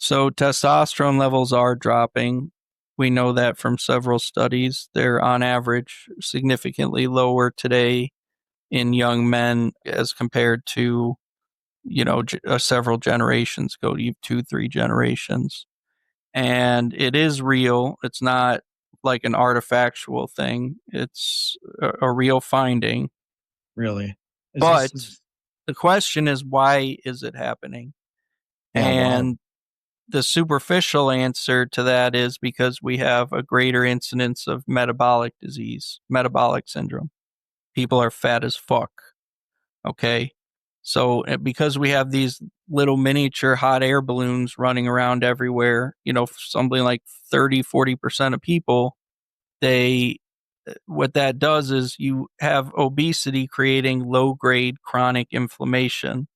So testosterone levels are dropping. We know that from several studies. They're on average significantly lower today in young men as compared to, several generations ago, 2, 3 generations. And it is real. It's not like an artifactual thing. It's a real finding. Really? Is this? But the question is, why is it happening? Yeah. Why? And the superficial answer to that is because we have a greater incidence of metabolic disease, metabolic syndrome. People are fat as fuck. Okay. So because we have these little miniature hot air balloons running around everywhere, something like 30, 40% of people, they, what that does is you have obesity creating low grade chronic inflammation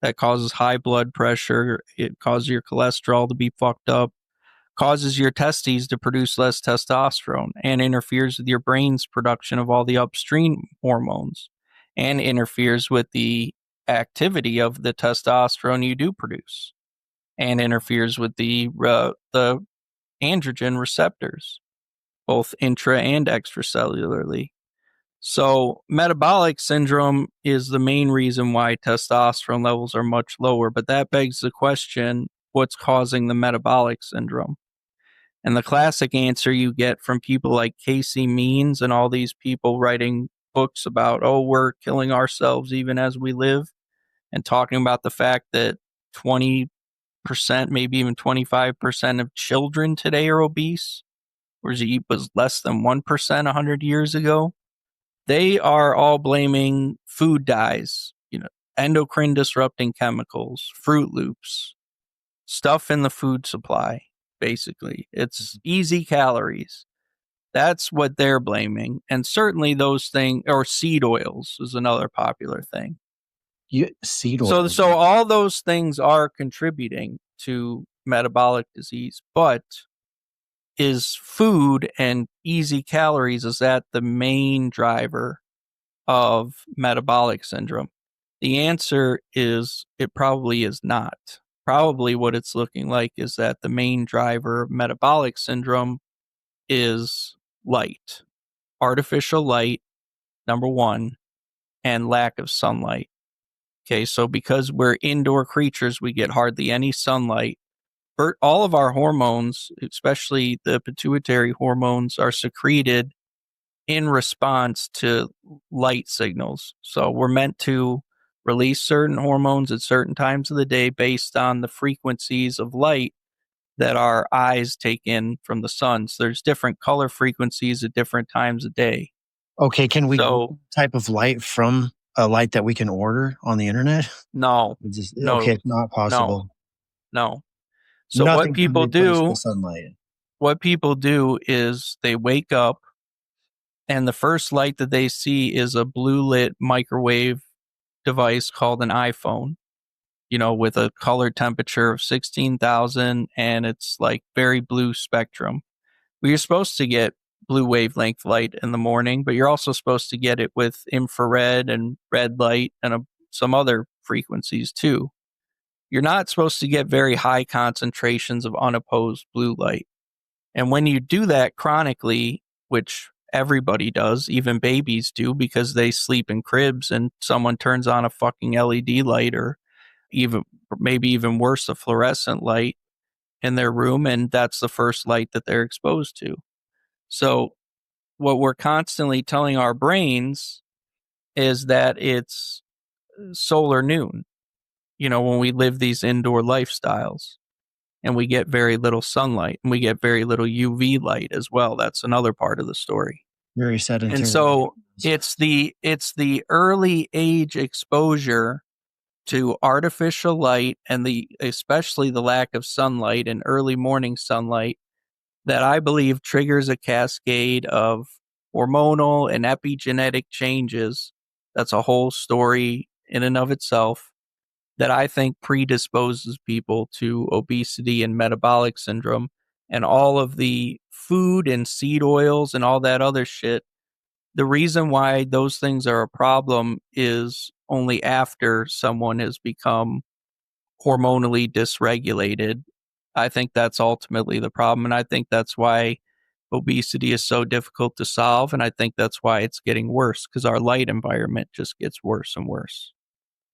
that causes high blood pressure. It causes your cholesterol to be fucked up, causes your testes to produce less testosterone, and interferes with your brain's production of all the upstream hormones, and interferes with the activity of the testosterone you do produce, and interferes with the androgen receptors, both intra and extracellularly. So, metabolic syndrome is the main reason why testosterone levels are much lower. But that begs the question, what's causing the metabolic syndrome? And the classic answer you get from people like Casey Means and all these people writing books about, oh, we're killing ourselves even as we live, and talking about the fact that 20%, maybe even 25% of children today are obese, whereas it was less than 1% 100 years ago. They are all blaming food dyes, endocrine disrupting chemicals, Fruit Loops, stuff in the food supply, basically. It's easy calories. That's what they're blaming. And certainly those things, or seed oils is another popular thing. Seed So, oils. so all those things are contributing to metabolic disease, but is food and easy calories, is that the main driver of metabolic syndrome? The answer is it probably is not. Probably what it's looking like is that the main driver of metabolic syndrome is light, artificial light, number one, and lack of sunlight. Okay, so because we're indoor creatures, we get hardly any sunlight. All of our hormones, especially the pituitary hormones, are secreted in response to light signals. So we're meant to release certain hormones at certain times of the day based on the frequencies of light that our eyes take in from the sun. So there's different color frequencies at different times of day. Okay, can we get So type of light from a light that we can order on the internet? no, Okay, no, it's not no, possible. no. So Nothing can replace the sunlight. what people do is they wake up and the first light that they see is a blue lit microwave device called an iPhone, with a color temperature of 16,000, and it's like very blue spectrum. Well, you're supposed to get blue wavelength light in the morning, but you're also supposed to get it with infrared and red light and some other frequencies too. You're not supposed to get very high concentrations of unopposed blue light. And when you do that chronically, which everybody does, even babies do because they sleep in cribs and someone turns on a fucking LED light, or even maybe even worse, a fluorescent light in their room, and that's the first light that they're exposed to. So what we're constantly telling our brains is that it's solar noon, when we live these indoor lifestyles and we get very little sunlight and we get very little UV light as well. That's another part of the story. Very And sedentary. so it's the early age exposure to artificial light and especially the lack of sunlight and early morning sunlight that I believe triggers a cascade of hormonal and epigenetic changes. That's a whole story in and of itself, that I think predisposes people to obesity and metabolic syndrome, and all of the food and seed oils and all that other shit. The reason why those things are a problem is only after someone has become hormonally dysregulated, I think that's ultimately the problem. And I think that's why obesity is so difficult to solve. And I think that's why it's getting worse because our light environment just gets worse and worse.